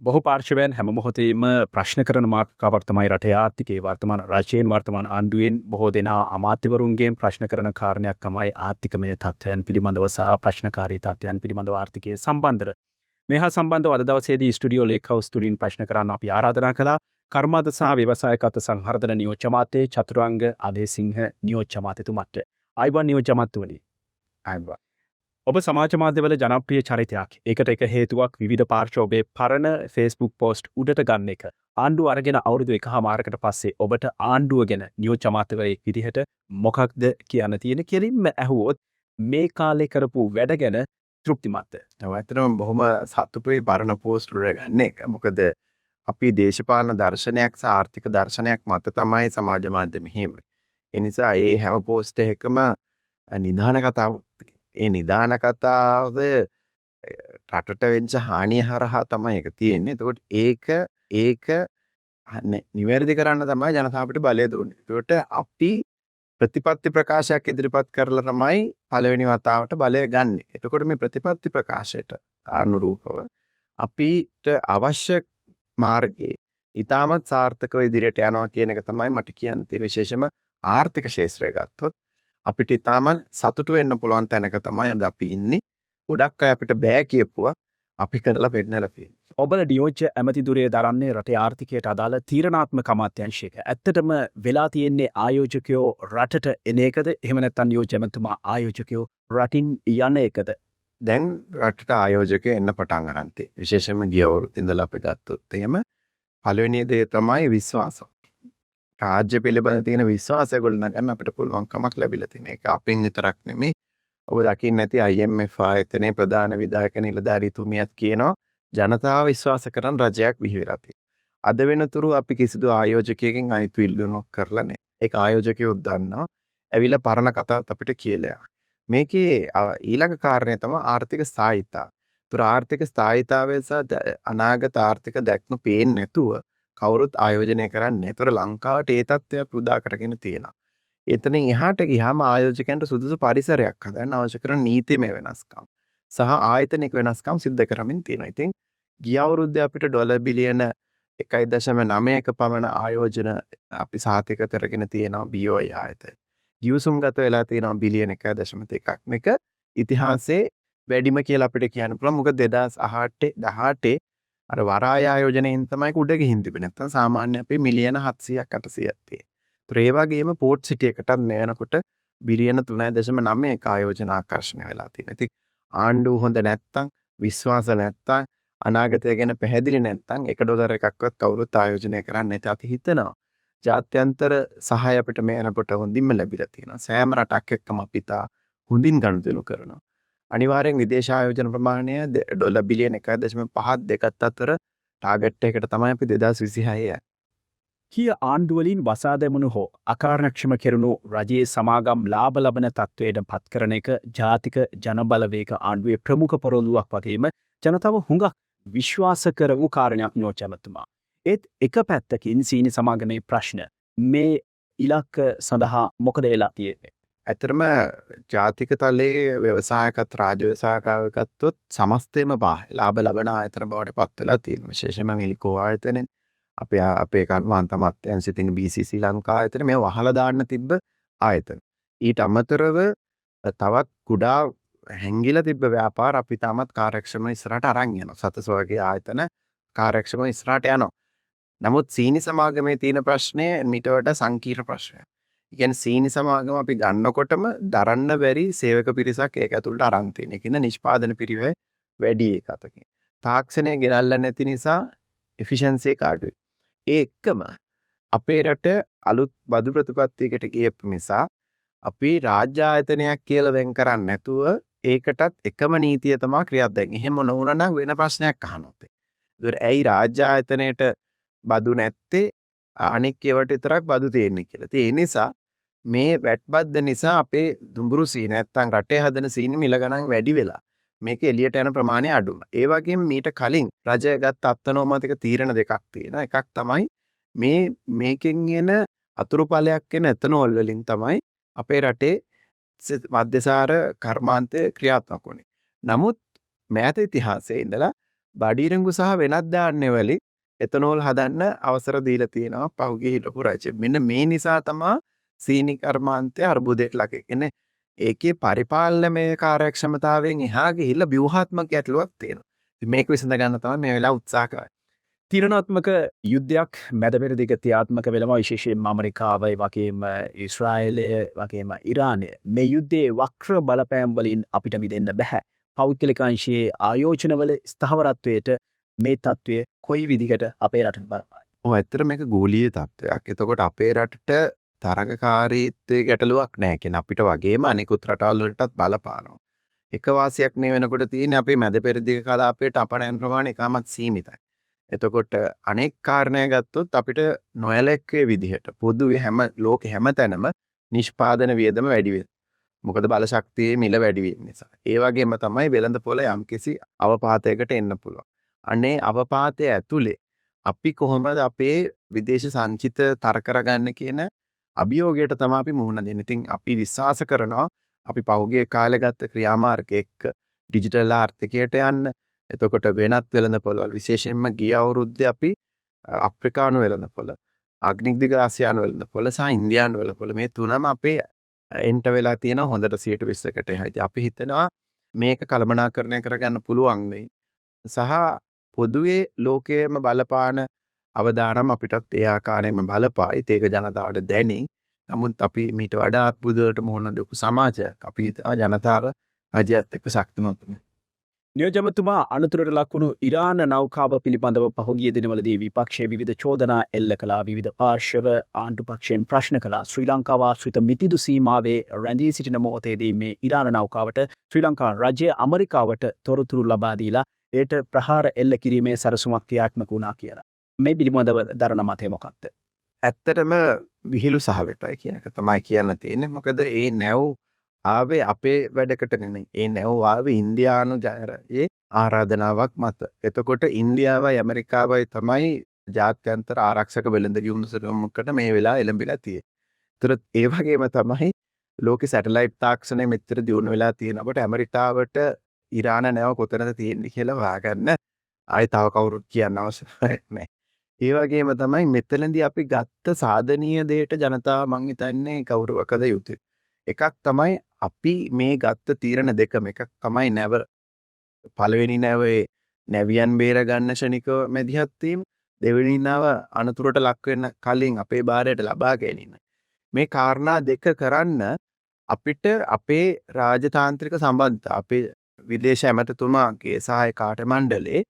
බොහෝ පාර්ශවයන් හැම මොහොතේම ප්‍රශ්න කරන මාතෘකාවක් තමයි රටේ ආර්ථිකයේ වර්තමාන රජයෙන් වර්තමාන ආණ්ඩුවෙන් බොහෝ දෙනා අමාත්‍යවරුන්ගෙන් ප්‍රශ්න කරන කාරණයක් තමයි ආර්ථිකමය තත්ත්වයන් පිළිබඳව සහ ප්‍රශ්නකාරී තත්ත්වයන් පිළිබඳව ආර්ථිකයේ සම්බන්ධව. මේ හා සම්බන්ධව අද දවසේදී ස්ටුඩියෝ ලේක් හවුස් තුලින් ප්‍රශ්න කරන්න අපි ආරාධනා කළා කර්මාද සහ ව්‍යවසායකත්ව සංවර්ධන නියෝජ්‍ය අමාත්‍ය චතුරංග අබේසිංහ නියෝජ්‍ය අමාත්‍යතුමාට. ආයුබෝවන් නියෝජ්‍ය අමාත්‍යවනි. ආයුබෝවන්. ඔබ සමාජ මාධ්‍යවල ජනප්‍රිය චරිතයක්. ඒකට එක හේතුවක් විවිධ පාර්ශ්වයේ පරණ Facebook පෝස්ට් උඩට ගන්න එක. ආණ්ඩුව අරගෙන අවුරුදු 1කමාරකට පස්සේ ඔබට ආණ්ඩුව ගැන නියෝජ්‍ය අමාත්‍යවරයෙක් විදිහට මොකක්ද කියන්න තියෙන කෙලින්ම ඇහුවොත් මේ කාලේ කරපු වැඩ ගැන තෘප්තිමත්ද? ඇත්තටම බොහොම සතුටුයි පරණ පෝස්ට් වල ගන්න එක. මොකද අපි දේශපාලන දර්ශනයක් සහ ආර්ථික දර්ශනයක් මත තමයි සමාජ මාධ්‍යම හිමි. ඒ නිසා මේ හැම පෝස්ට් එකකම නිදාන කතාවක්. ඒ නිදාන කතාවද රටට වෙච්ච හානිය හරහා තමයි ඒක තියෙන්නේ. එතකොට ඒක නිවැරදි කරන්න තමයි ජනතාවට බලය දුන්නේ. ඒකට අපි ප්‍රතිපත්ති ප්‍රකාශයක් ඉදිරිපත් කරලා තමයි පළවෙනි වතාවට බලය ගන්න. එතකොට මේ ප්‍රතිපත්ති ප්‍රකාශයට අනුරූපව අපිට අවශ්‍ය මාර්ගයේ ඊටමත් සාර්ථකව ඉදිරියට යනවා කියන එක තමයි මට කියන්න තියෙන විශේෂම ආර්ථික ශාස්ත්‍රය ගත්තොත් අපිට ඊටමත් සතුටු වෙන්න පුළුවන් තැනක තමයි අද අපි ඉන්නේ. ගොඩක් අය අපිට බෑ කියපුවා අපි කරලා පෙන්නලා තියෙනවා. ඔබල නියෝජ්‍ය ඇමතිදුරේ දරන්නේ රටේ ආර්ථිකයට අදාළ තීරණාත්මක අමාත්‍යාංශයක. ඇත්තටම වෙලා තියෙන්නේ ආයෝජකයෝ රටට එන එකද? එහෙම නැත්නම් නියෝජ්‍ය ඇමතුමා ආයෝජකයෝ රටින් යන එකද? දැන් රටට ආයෝජකයෝ එන්න පටන් ගන්න තියෙනවා. විශේෂයෙන්ම ගිය අවුරුද්දේ ඉඳලා අපි ගත්තොත් එහෙම පළවෙනි දේ තමයි විශ්වාසය. රාජ්‍ය පිළිබඳ තියෙන විශ්වාසය ගොඩනගන්න අපිට පුළුවන්කමක් ලැබිලා තියෙන එක. අපින් විතරක් නෙමෙයි. ඔබ දකින්න නැති IMF ආයතනයේ ප්‍රධාන විධායක නිලධාරීතුමියත් කියනවා ජනතාව විශ්වාස කරන රජයක් බිහි වෙලා තියෙනවා. අද වෙනතුරු අපි කිසිදු ආයෝජකයෙක්ගෙන් අයිති ඉල්ලුමක් කරලා නැහැ. ඒක ආයෝජකයෝ දන්නවා. ඇවිල්ලා පරණ කතාවත් අපිට කියලා. මේකේ ඊළඟ කාරණය තමයි ආර්ථික ස්ථායීතාව. ඒතර ආර්ථික ස්ථායීතාවය සහ අනාගත ආර්ථික දැක්ම පේන්නේ නැතුව කවුරුත් ආයෝජනය කරන්නේ නැහැ. ඒතර ලංකාවට ඒ තත්ත්වයක් උදා කරගෙන තියෙනවා. එතනින් එහාට ගියාම ආයෝජකයන්ට සුදුසු පරිසරයක් හදන්න අවශ්‍ය කරන නීතිමය වෙනස්කම් සහ ආයතනික වෙනස්කම් සිද්ධ කරමින් තියෙනවා. ඉතින් ගිය අවුරුද්දේ අපිට ඩොලර් බිලියන 1.9ක පමණ ආයෝජන අපි සාතික කරගෙන තියෙනවා BOI ආයතන. ගිවිසුම්ගත වෙලා තියෙනවා බිලියන 1.1ක්. මේක ඉතිහාසයේ වැඩිම කියලා අපිට කියන්න පුළුවන්. මොකද 2018 අර වරාය ආයෝජනයෙන් තමයි උඩ ගිහින් තිබෙන්නේ. නැත්නම් සාමාන්‍ය අපි මිලියන 700ක් 800ක් තියෙනවා. ඒ වගේම පෝට් සිටි එකටත් නෑනකොට බිලියන 3.9ක ආයෝජන ආකර්ෂණය වෙලා තියෙනවා. ඉතින් ආණ්ඩුව හොඳ නැත්තම් විශ්වාස නැත්තම් අනාගතය ගැන පැහැදිලි නැත්තම් $1 එකක්වත් කවුරුත් ආයෝජනය කරන්නේ නැති අපි හිතනවා. ජාත්‍යන්තර සහාය අපිට මේනකොට හොඳින්ම ලැබිලා තියෙනවා. සෑම රටක් එක්කම අපි හොඳින් ගනුදෙනු කරනවා. අනිවාර්යෙන් විදේශ ආයෝජන ප්‍රමාණය ඩොලර් බිලියන 1.5 දෙකත් අතර ටාගට් එකකට තමයි අපි 2026 යන්නේ. කිය ආණ්ඩුවලින් වසා දැමුණු හෝ අකාරණක්ෂම කෙරුණු රජයේ සමාගම් ලාභ ලබන තත්ත්වයට පත් කරන එක ජාතික ජනබලවේග ආණ්ඩුවේ ප්‍රමුඛ පොරොන්දුවක් වගේම ජනතාව හුඟක් විශ්වාස කරපු කාරණයක් නියෝජ්‍ය ඇමතුමා. ඒත් එක පැත්තකින් සීනි සමාගමේ ප්‍රශ්න මේ ඉලක්ක සඳහා මොකද වෙලා තියෙන්නේ? ඇත්තටම ජාතික තලයේ ව්‍යවසායකත් රාජ්‍ය ව්‍යවසායකව ගත්තොත් සමස්තයම ලාභ ලබන ආයතන බවට පත් වෙලා තියෙනවා. විශේෂයෙන්ම මිල්කෝ ආයතනෙන් අපේ කර්මාන්ත අමාත්‍යාංශයේ තියෙන BCC ලංකා ආයතන මේ වහලා දාන්න තිබ්බ ආයතන. ඊට අමතරව තවත් කුඩා හැංගිලා තිබ්බ ව්‍යාපාර අපි තාමත් කාර්යක්ෂම ඉස්සරහට අරන් යනවා. සතස් වගේ ආයතන කාර්යක්ෂම ඉස්සරහට යනවා. නමුත් සීනි සමාගමේ තියෙන ප්‍රශ්නය මීට වඩා සංකීර්ණ ප්‍රශ්නයක්. ඒ කියන්නේ සීනි සමාගම අපි ගන්නකොටම දරන්න බැරි සේවක පිරිසක් ඒක ඇතුළට අරන් තියෙන. ඒකින නිෂ්පාදන පිරිවෙ වැඩි ඒක අතකින්. තාක්ෂණය ගෙනල්ලා නැති නිසා efficiency එක අඩුයි. ඒ එක්කම අපේ රට අලුත් බදු ප්‍රතිපත්තියකට ගියපු නිසා අපි රාජ්‍ය ආයතනයක් කියලා වෙන් කරන්නේ නැතුව ඒකටත් එකම නීතිය තමයි ක්‍රියාත්මක වෙන්නේ. එහෙම නොවුණා නම් වෙන ප්‍රශ්නයක් අහනවා. ඒතර ඇයි රාජ්‍ය ආයතනයේට බදු නැත්තේ අනෙක් ඒවට විතරක් බදු තියෙන්නේ කියලා. ඒ නිසා මේ වැට් බද්ද නිසා අපේ දුඹුරු සීනි නැත්තම් රටේ හදන සීනි මිල ගණන් වැඩි වෙලා මේක එළියට යන ප්‍රමාණය අඩු වුණා. ඒ වගේම මීට කලින් රජය ගත්ත අත්නෝමතික තීරණ දෙකක් තියෙනවා. එකක් තමයි මේකෙන් එන අතුරුඵලයක් එන එතනෝල් වලින් තමයි අපේ රටේ මධ්‍යසාර කර්මාන්තය ක්‍රියාත්මක වුණේ. නමුත් මෑත ඉතිහාසයේ ඉඳලා බඩිරංගු සහ වෙනත් ධාන්‍ය වලින් එතනෝල් හදන්න අවසර දීලා තියෙනවා පහුගිය හිටපු රජය. මෙන්න මේ නිසා තමයි සීනි කර්මාන්තය අර්බුදයට ලක් වෙන්නේ. ඒකේ පරිපාලනමය කාර්යක්ෂමතාවයෙන් එහා ගිහිල්ලා ව්‍යුහාත්මක ගැටලුවක් තියෙනවා. ඉතින් මේක විසඳ ගන්න තමයි මේ වෙලාව උත්සාහ කරන්නේ. තීරණාත්මක යුද්ධයක් මැදපෙරදිග ක්‍රියාත්මක වෙනවා විශේෂයෙන්ම ඇමරිකාව ඒ වගේම ඊශ්‍රායලය වගේම ඉරානය. මේ යුද්ධයේ වක්‍ර බලපෑම් වලින් අපිට මිදෙන්න බෑ. පෞද්ගලික අංශයේ ආයෝජනවල ස්ථාවරත්වයට මේ තත්ත්වය කොයි විදිහට අපේ රටට බලපායි. ඔව් ඇත්තට මේක ගෝලීය තත්ත්වයක්. එතකොට අපේ රටට තරඟකාරීත්වයේ ගැටලුවක් නැහැ. කියන්නේ අපිට වගේම අනිකුත් රටවල් වලටත් බලපානවා. එක වාසියක් නේ වෙනකොට තියෙන්නේ අපේ මැද පෙරදිග කලාපයට අපනයන ප්‍රමාණය ඉතාමත් සීමිතයි. එතකොට අනෙක් කාරණය ගත්තොත් අපිට නොයැලෙක්කේ විදිහට පොදුවේ හැම ලෝකෙ හැමතැනම නිෂ්පාදන වියදම වැඩි වෙනවා. මොකද බල ශක්තියේ මිල වැඩි වීම නිසා. ඒ වගේම තමයි වෙළඳපොළ යම්කිසි අවපාතයකට එන්න පුළුවන්. අනේ අවපාතය ඇතුලේ අපි කොහොමද අපේ විදේශ සංචිත තර කරගන්න කියන අභියෝගයට තමයි අපි මුහුණ දෙන්නේ. ඉතින් අපි විශ්වාස කරනවා අපි පහුගිය කාලේ ගත්ත ක්‍රියාමාර්ග එක්ක ඩිජිටල් ආර්ථිකයට යන්න. එතකොට වෙනත් වෙළඳපොළවල් විශේෂයෙන්ම ගිය අවුරුද්දේ අපි අප්‍රිකානු වෙළඳපොළ, ආග්නික ආසියානු වෙළඳපොළ සහ ඉන්දියානු වෙළඳපොළ මේ තුනම අපේ එන්ට වෙලා තියෙන හොඳට 120කට එහා. ඉතින් අපි හිතනවා මේක කළමනාකරණය කරගන්න පුළුවන් වෙයි. සහ පොදුවේ ලෝකයේම බලපාන අවදානම් අපිටත් ඒ ආකාරයෙන්ම බලපායි. ඒක ජනතාවට දැනේ. නමුත් අපි මීට වඩා අර්බුදවලට මුහුණ දෙපු සමාජයක්. අපි හිතනවා ජනතාව රජයත් එක්ක ශක්තිමත් වෙනවා. නියෝජ්‍යමතුමා අනතුරට ලක්වුණු ඉරාන නෞකාව පිළිබඳව පහුගිය දිනවලදී විපක්ෂයේ විවිධ චෝදනා එල්ල කළා. විවිධ පාර්ශව ආණ්ඩු පක්ෂයෙන් ප්‍රශ්න කළා. ශ්‍රී ලංකාව ආශ්‍රිත මිතිදු සීමාවේ රැඳී සිටින මොහොතේදී මේ ඉරාන නෞකාවට ශ්‍රී ලංකා රජය ඇමරිකාවට තොරතුරු ලබා දීලා ඒට ප්‍රහාර එල්ල කිරීමේ සැලසුමක් ක්‍රියාත්මක වුණා කියලා. මේ පිළිබඳව දරන මතය මොකක්ද? ඇත්තටම විහිළු සහගතයි කියන එක තමයි කියන්න තියෙන්නේ. මොකද ඒ නැව් ආවේ අපේ වැඩකට නෙමෙයි. ඒ නැව් ආවේ ඉන්දියානු ජනරයේ ආරාධනාවක් මත. එතකොට ඉන්දියාවයි ඇමරිකාවයි තමයි ජාත්‍යන්තර ආරක්ෂක වෙළඳ සමුකට මේ වෙලාව එළඹිලා තියෙන්නේ. ඒතර ඒ වගේම තමයි ලෝකේ සැටලයිට් තාක්ෂණය මෙච්චර දියුණු වෙලා තියෙනකොට ඇමරිකාවට ඉරාන නැව කොතනද තියෙන්නේ කියලා හොයාගන්න ආයි තව කවුරුත් කියන්න අවශ්‍ය නැහැ. ඒ වගේම තමයි මෙතනදී අපි ගත්ත සාධනීය දෙයට ජනතාව මං හිතන්නේ කවුරුවකද යුතුයි. එකක් තමයි අපි මේ ගත්ත තීරණ දෙකම. එකක් තමයි නැව පළවෙනි නැවේ නැවියන් බේර ගන්න ෂණිකව මැදිහත් වීම. දෙවෙනි නැව අනතුරට ලක් වෙන්න කලින් අපේ භාරයට ලබා ගැනීම. මේ කාරණා දෙක කරන්න අපිට අපේ රාජතාන්ත්‍රික සම්බන්ධතා අපේ විදේශ ඇමතිතුමාගේ සහාය කාර්ය මණ්ඩලයේ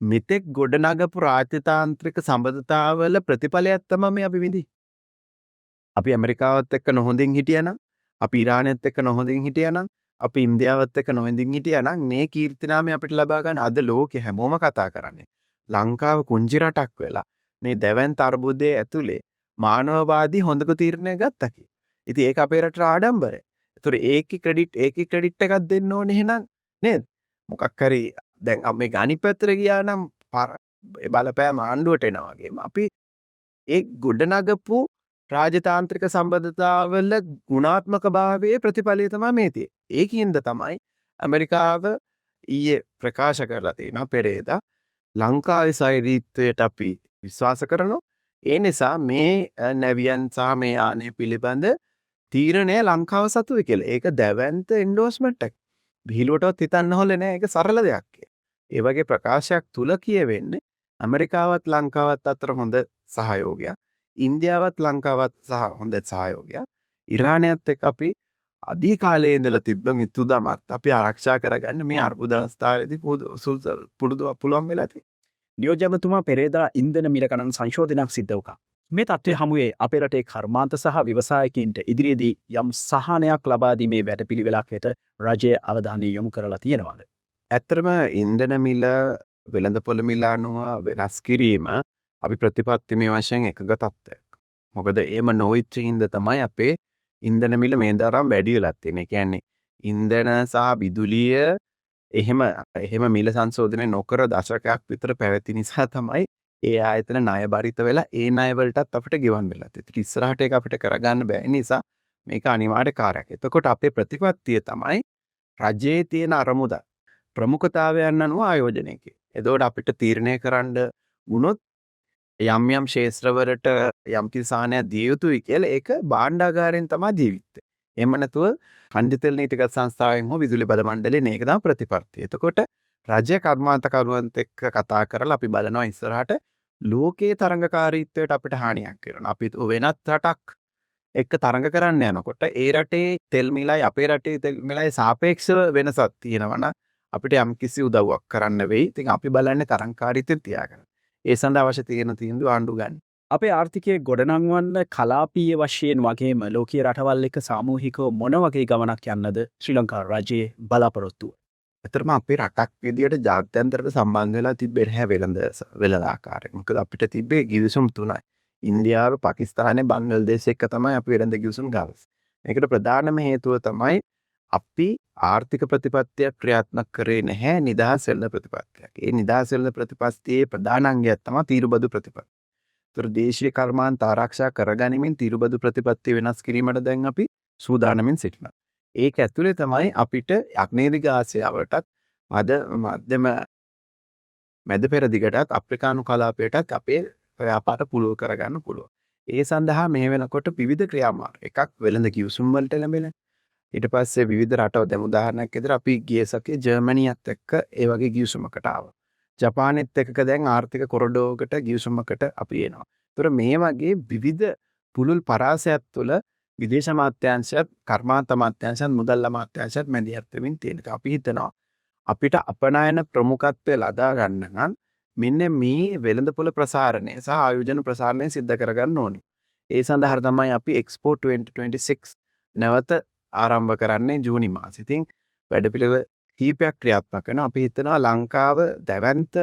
මෙතෙක් ගොඩනගපු රාජතාන්ත්‍රික සම්බන්ධතාවල ප්‍රතිඵලයක් තමයි මේ අපි විඳි. අපි ඇමරිකාවත් එක්ක නොහොඳින් හිටියනම්, අපි ඉරානයත් එක්ක නොහොඳින් හිටියනම්, අපි ඉන්දියාවත් එක්ක නොහොඳින් හිටියනම් මේ කීර්තිනාමය අපිට ලබා ගන්න අද ලෝකේ හැමෝම කතා කරන්නේ. ලංකාව කුංචි රටක් වෙලා මේ දැවැන්ත අර්බුදයේ ඇතුලේ මානවවාදී හොඳක තීරණයක් ගත්තා කියලා. ඉතින් ඒක අපේ රටට ආඩම්බරයි. ඒතර ඒකේ ක්‍රෙඩිට් එකක් දෙන්න ඕනේ එහෙනම් නේද? මොකක් හරි දැන් මේ අනිත් පැත්තට ගියා නම් බලපෑම ආණ්ඩුවට එනවා වගේම අපි ඒ ගොඩනගපු රාජතාන්ත්‍රික සම්බන්ධතාවල ගුණාත්මක භාවයේ ප්‍රතිඵලය තමයි මේ තියෙන්නේ. ඒකින්ද තමයි ඇමරිකාව ඊයේ ප්‍රකාශ කරලා තියෙනවා පෙරේදා ලංකාවේ සෛරීත්වයට අපි විශ්වාස කරනවා. ඒ නිසා මේ නැවියන් සහ මේ ආනේ පිළිබඳ තීරණය ලංකාව සතුයි කියලා. ඒක දැවැන්ත එන්ඩෝස්මන්ට් එකක්. විහිළුවටවත් හිතන්න හොල්ලේ නෑ. ඒක සරල දෙයක් කියලා. ඒ වගේ ප්‍රකාශයක් තුල කියවෙන්නේ ඇමරිකාවත් ලංකාවත් අතර හොඳ සහයෝගයක්. ඉන්දියාවත් ලංකාවත් සහ හොඳ සහයෝගයක්. ඉරානයත් එක්ක අපි අධි කාලයේ ඉඳලා තිබ්බ මිතුදමත් අපි ආරක්ෂා කරගන්න මේ අර්බුද අවස්ථාවේදී පුළුවන් වෙලා තියෙනවා. නියෝජ්‍යමතුමා පෙරේදා ඉන්ධන මිල ගණන් සංශෝධනයක් සිද්ධ වුණා. මේ තත්ත්වය හමුවේ අපේ රටේ කර්මාන්ත සහ ව්‍යවසායකින්ට ඉදිරියේදී යම් සහනයක් ලබා දීමේ වැඩපිළිවෙලක් වෙත රජය අවධානය යොමු කරලා තියෙනවාද? ඇත්තටම ඉන්ධන මිල වෙළඳපොළ මිල අනුව වෙනස් කිරීම අපි ප්‍රතිපත්තිමය වශයෙන් එකග තත්ත්වයක්. මොකද එහෙම නොවිච්ච හින්දා තමයි අපේ ඉන්ධන මිල මේ තරම් වැඩි වෙලා තියෙන්නේ. ඒ කියන්නේ ඉන්ධන සහ විදුලිය එහෙම මිල සංශෝධනය නොකර දශකයක් විතර පැවති නිසා තමයි ඒ ආයතන ණය බරිත වෙලා ඒ ණය වලටත් අපිට ගෙවන්න වෙලා තියෙන්නේ. ඉස්සරහට ඒක අපිට කරගන්න බැහැ නිසා මේක අනිවාර්ය කාර්යයක්. එතකොට අපේ ප්‍රතිපත්තිය තමයි රජයේ තියෙන අරමුදල් ප්‍රමුඛතාවයන් අනුව ආයෝජනය කෙරේ. එතකොට අපිට තීරණය කරන්න වුණොත් යම් යම් ක්ෂේත්‍රවලට යම් කිසි සාහනයක් දිය යුතුයි කියලා ඒක භාණ්ඩාගාරයෙන් තමයි ජීවිතේ. එහෙම නැතුව ඛණ්ඩිත තෙල් නීතිගත සංස්ථාවෙන් හෝ විදුලි බල මණ්ඩලයෙන් ඒක තමයි ප්‍රතිපත්තිය. එතකොට රජය කර්මාන්තකරුවන්ත් එක්ක කතා කරලා අපි බලනවා ඉස්සරහට ලෝකයේ තරංගකාරීත්වයට අපිට හානියක් වෙනවා. අපි වෙනත් රටක් එක්ක තරඟ කරන්න යනකොට ඒ රටේ තෙල් මිලයි අපේ රටේ තෙල් මිලයි සාපේක්ෂව වෙනසක් තියෙනවා නම් අපිට යම්කිසි උදව්වක් කරන්න වෙයි. ඉතින් අපි බලන්නේ තරංගකාරීත්වය තියාගන්න. ඒ සඳහා අවශ්‍ය තියෙන තීන්දුව ආණ්ඩුව ගන්න. අපේ ආර්ථිකය ගොඩනංවන්න කලාපීය වශයෙන් වගේම ලෝකයේ රටවල් එක්ක සාමූහිකව මොන වගේ ගමනක් යන්නද ශ්‍රී ලංකා රජයේ බලාපොරොත්තුව? ඇත්තටම අපේ රටක් විදියට ජාත්‍යන්තරයට සම්බන්ධ වෙලා තිබෙන්නේ නැහැ වෙළඳ ආකාරයෙන්. මොකද අපිට තිබ්බේ ගිවිසුම් තුනයි. ඉන්දියාව, පාකිස්තානය, බංග්ලාදේශ එක්ක තමයි අපි වෙළඳ ගිවිසුම් ගාවේ. මේකට ප්‍රධානම හේතුව තමයි අපි ආර්ථික ප්‍රතිපත්තියක් ක්‍රියාත්මක කරේ නැහැ නිදහස් වෙළඳ ප්‍රතිපත්තියක්. ඒ නිදහස් වෙළඳ ප්‍රතිපත්තියේ ප්‍රධාන අංගයක් තමයි තීරුබදු ප්‍රතිපත්තිය. ඒතර දේශීය කර්මාන්ත ආරක්ෂා කරගනිමින් තීරුබදු ප්‍රතිපත්තිය වෙනස් කිරීමට දැන් අපි සූදානමින් සිටිනවා. ඒක ඇතුලේ තමයි අපිට අග්නේදිග ආසියාවටත් මධ්‍යම මැද පෙරදිගටත් අප්‍රිකානු කලාපයටත් අපේ ව්‍යාපාර පුළුල් කරගන්න පුළුවන්. ඒ සඳහා මේ වෙනකොට විවිධ ක්‍රියාමාර්ග එකක් වෙළඳ කිවිසුම් වලට ලැබෙන. ඊට පස්සේ විවිධ රටවල් දැන් උදාහරණයක් විදිහට අපි ගිය සතියේ ජර්මනියත් එක්ක ඒ වගේ ගිවිසුමකට ආවා. ජපානෙත් එක්ක දැන් ආර්ථික කොරිඩෝරයකට ගිවිසුමකට අපි එනවා. ඒතර මේ වගේ විවිධ පුළුල් පරාසයක් තුළ විදේශ අමාත්‍යාංශයත් කර්මාන්ත අමාත්‍යාංශයත් මුදල් අමාත්‍යාංශයත් මැදිහත් වෙමින් තියෙනවා. අපි හිතනවා අපිට අපනයන ප්‍රමුඛත්වය ලබා ගන්න නම් මෙන්න මේ වෙළඳපොළ ප්‍රසාරණය සහ ආයෝජන ප්‍රසාරණය සිද්ධ කරගන්න ඕනේ. ඒ සඳහා තමයි අපි Expo 2026 නැවත ආරම්භ කරන්නේ ජූනි මාසෙ. ඉතින් වැඩපිළිවෙල කීපයක් ක්‍රියාත්මක වෙනවා. අපි හිතනවා ලංකාව දැවැන්ත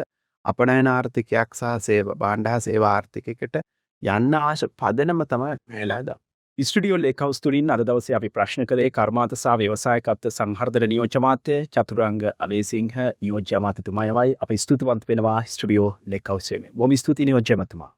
අපනයන ආර්ථිකයක් සහ භාණ්ඩ හා සේවා ආර්ථිකයකට යන්න අවශ්‍ය පදනම තමයි මෙලා ස්ටුඩියෝ ලේක්හවුස් තුලින් අද දවසේ අපි ප්‍රශ්න කළේ කර්මාන්ත සහ ව්‍යවසායකත්ව සංවර්ධන නියෝජ්‍ය අමාත්‍ය චතුරංග අබේසිංහ නියෝජ්‍ය අමාත්‍යතුමායවයි. අපි ස්තුතිවන්ත වෙනවා ස්ටුඩියෝ ලේක්හවුස් වෙනුවෙන්. බොහොම ස්තුතියි නියෝජ්‍ය අමාත්‍යතුමා.